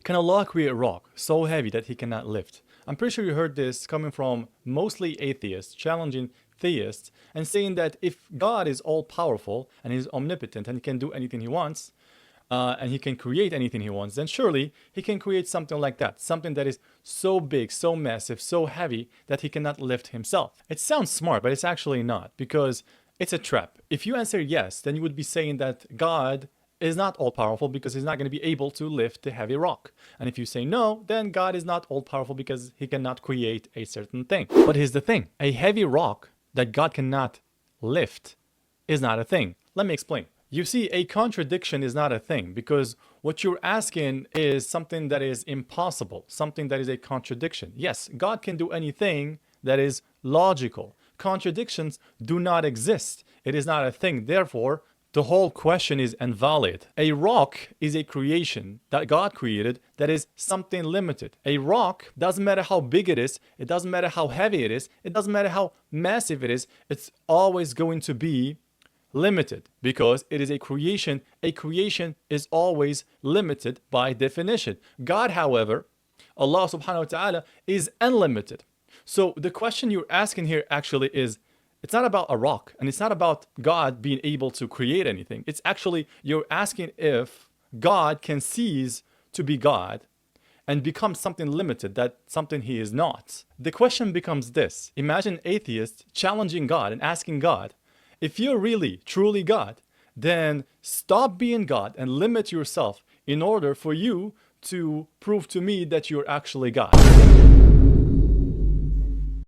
Can Allah create a rock so heavy that he cannot lift? I'm pretty sure you heard this coming from mostly atheists, challenging theists, and saying that if God is all powerful and he's omnipotent and he can do anything he wants, and he can create anything he wants, then surely he can create something like that. Something that is so big, so massive, so heavy that he cannot lift himself. It sounds smart, but it's actually not, because it's a trap. If you answer yes, then you would be saying that God is not all powerful because he's not going to be able to lift the heavy rock. And if you say no, then God is not all powerful because he cannot create a certain thing. But here's the thing. A heavy rock that God cannot lift is not a thing. Let me explain. You see, a contradiction is not a thing because what you're asking is something that is impossible, something that is a contradiction. Yes, God can do anything that is logical. Contradictions do not exist. It is not a thing. Therefore, the whole question is invalid. A rock is a creation that God created that is something limited. A rock, doesn't matter how big it is, it doesn't matter how heavy it is, it doesn't matter how massive it is, it's always going to be limited because it is a creation. A creation is always limited by definition. God, however, Allah subhanahu wa ta'ala, is unlimited. So the question you're asking here actually is, it's not about a rock and it's not about God being able to create anything. It's actually, you're asking if God can cease to be God and become something limited, that something he is not. The question becomes this. Imagine atheists challenging God and asking God, if you're really, truly God, then stop being God and limit yourself in order for you to prove to me that you're actually God.